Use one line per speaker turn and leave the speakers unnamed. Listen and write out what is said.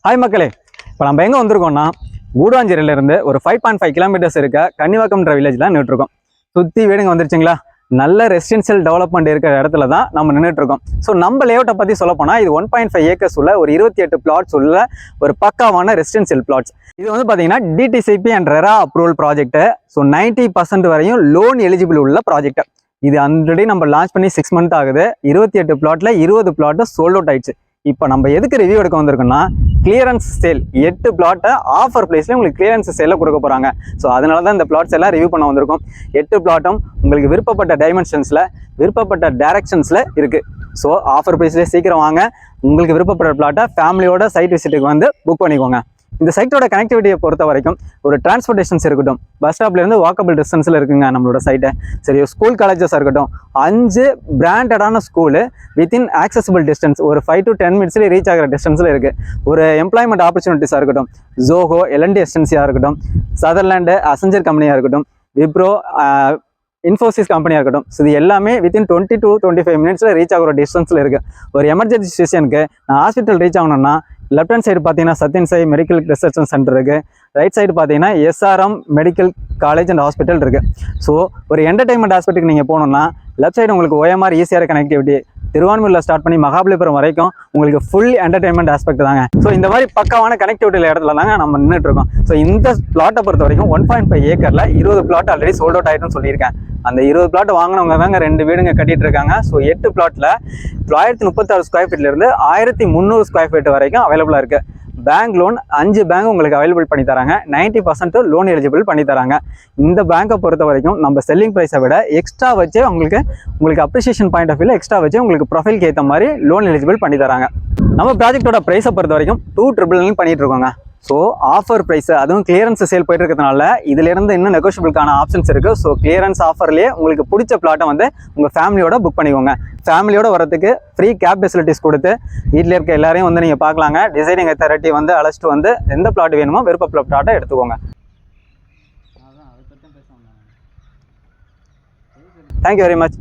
Hi மக்களே, இப்போ நம்ம எங்கே வந்திருக்கோம்னா கூடாஞ்சேரியிலேருந்து ஒரு 5.5 கிலோமீட்டர்ஸ் இருக்க கன்னிவாக்கம்ன்ற வில்லேஜில் நின்றுட்டுருக்கோம். சுற்றி வீடுங்க வந்துருச்சுங்களா, நல்ல ரெசிடென்ஷியல் டெவலப்மெண்ட் இருக்கிற இடத்துல தான் நம்ம நின்றுட்டுருக்கோம். ஸோ நம்ம லேஅவுட்டை பற்றி சொல்ல போனால் இது 1.5 ஏக்கர்ஸ் உள்ள ஒரு 28 பிளாட்ஸ் உள்ள ஒரு பக்காவான ரெசிடென்ஷியல் பிளாட்ஸ். இது வந்து பார்த்தீங்கன்னா DTCP and RERA approval project. So 90% வரையும் லோன் எலிஜிபிள் உள்ள ப்ராஜெக்ட். இது ஆல்ரெடி நம்ம லான்ச் பண்ணி 6 மந்த் ஆகுது. 28 பிளாட்ல 20 பிளாட் சோல்ட் அவுட் ஆயிடுச்சு. இப்போ நம்ம எதுக்கு ரிவ்யூ எடுக்க வந்திருக்கோம்னா, கிளியரன்ஸ் சேல் 8 பிளாட்டை ஆஃபர் பிளேஸ்ல உங்களுக்கு கிளியரன்ஸ் சேலில் கொடுக்க போறாங்க. ஸோ அதனால தான் இந்த பிளாட்ஸ் எல்லாம் ரிவ்யூ பண்ண வந்திருக்கோம். 8 பிளாட்டும் உங்களுக்கு விருப்பப்பட்ட டைமென்ஷன்ஸ்ல விருப்பப்பட்ட டைரக்ஷன்ஸ்ல இருக்கு. ஸோ ஆஃபர் பிரைஸ்லேயே சீக்கிரம் வாங்க. உங்களுக்கு விருப்பப்பட்ட பிளாட்டை ஃபேமிலியோட சைட் விசிட்டுக்கு வந்து புக் பண்ணிக்கோங்க. இந்த சைட்டோட கனெக்டிவிட்டியை பொறுத்த வரைக்கும் ஒரு டிரான்ஸ்போர்ட்டேஷன்ஸ் இருக்கட்டும், பஸ் ஸ்டாப்லேருந்து வாக்கபிள் டிஸ்டன்ஸில் இருக்குங்க நம்மளோட சைட்டை. சரி, ஸ்கூல் காலேஜஸாக இருக்கட்டும், 5 பிராண்டடான ஸ்கூலு வித்தின் ஆக்சசிபிள் டிஸ்டன்ஸ் ஒரு 5 to 10 மினிட்ஸ்லேயே ரீச் ஆகிற டிஸ்டன்ஸில் இருக்குது. ஒரு எம்ப்ளாய்மெண்ட் ஆப்பர்ச்சுனிட்டிஸாக இருக்கட்டும், ஜோஹோ, எல்என்டி எஸ்டென்சியாக இருக்கட்டும், சதர்லாண்டு அசெஞ்சர் கம்பெனியாக இருக்கட்டும், விப்ரோ, இன்ஃபோசிஸ் கம்பெனியாக இருக்கட்டும், ஸோ இது எல்லாமே வித்தின் 20 to 25 மினிட்ஸில் ரீச் ஆகிற டிஸ்டன்ஸில் இருக்குது. ஒரு எமர்ஜென்சி சிச்சுவேஷனுக்கு நான் ஹாஸ்பிட்டல் ரீச் ஆகணும்னா லெஃப்ட் ஹேண்ட் சைடு பார்த்தீங்கன்னா Sathyan Sai medical research centre இருக்குது. ரைட் சைடு பார்த்தீங்கன்னா SRM medical college and hospital இருக்குது. ஸோ ஒரு என்டர்டைன்மெண்ட் ஹாஸ்பிட்டலுக்கு நீங்கள் போகணுன்னா லெஃப்ட் சைடு உங்களுக்கு OMR ஈஸியாக கனெக்டிவிட்டி. திருவான்மூரில் ஸ்டார்ட் பண்ணி மகாபலிபுரம் வரைக்கும் உங்களுக்கு ஃபுல் என்டர்டைன்மெண்ட் ஆஸ்பெக்ட் தாங்க. ஸோ இந்த மாதிரி பக்காவான கனெக்டிவிட்டியில் இடத்துல தாங்க நம்ம நின்றுட்டு இருக்கோம். ஸோ இந்த பிளாட்டை பொறுத்த வரைக்கும் 1.5 ஏக்கரில் 20 பிளாட் ஆல்ரெடி சோல்ட் அவுட் ஆகிட்டுன்னு சொல்லியிருக்கேன். அந்த 20 பிளாட் வாங்கினவங்க தாங்க 2 வீடுங்க கட்டிட்டு இருக்காங்க. ஸோ 8 பிளாட்டில் 936 ஸ்கொயர் ஃபீட்லேருந்து 1300 ஸ்கொயர் ஃபீட் வரைக்கும் அவைலபிளாக இருக்குது. பேங்க் லோன் 5 பேங்க் உங்களுக்கு அவைலபிள் பண்ணி தராங்க. 90% லோன் எலிஜிபிள் பண்ணி தராங்க. இந்த பேங்கை பொறுத்த வரைக்கும் நம்ம செல்லிங் ப்ரைஸை விட எக்ஸ்ட்ரா வச்சு உங்களுக்கு அப்ரிசியேஷன் பாயிண்ட் ஆஃப் வியூவில் எக்ஸ்ட்ரா வச்சு உங்களுக்கு ப்ரொஃபைலுக்கு ஏற்ற மாதிரி லோன் எலிஜிபிள் பண்ணி தராங்க. நம்ம ப்ராஜெக்டோட ப்ரைஸை பொறுத்த வரைக்கும் 2,999 பண்ணிட்டு இருக்கோங்க. ஸோ ஆஃபர் ப்ரைஸ், அதுவும் கிளியரன்ஸ் சேல் போயிட்டு இருக்கிறதுனால இதுலேருந்து இன்னும் நெகோஷியபிளுக்கான ஆப்ஷன்ஸ் இருக்குது. ஸோ கிளியரன்ஸ் ஆஃபர்லேயே உங்களுக்கு பிடிச்ச பிளாட்டை வந்து உங்கள் ஃபேமிலியோட புக் பண்ணிக்கோங்க. ஃபேமிலியோட வரதுக்கு ஃப்ரீ கேப் ஃபெசிலிட்டிஸ் கொடுத்து வீட்டில் இருக்க எல்லாரையும் வந்து நீங்கள் பார்க்கலாங்க. டிசைனிங் அத்தாரிட்டி வந்து அழைச்சிட்டு வந்து எந்த பிளாட் வேணுமோ விருப்ப பிளாட்டை எடுத்துக்கோங்க. Thank you very much.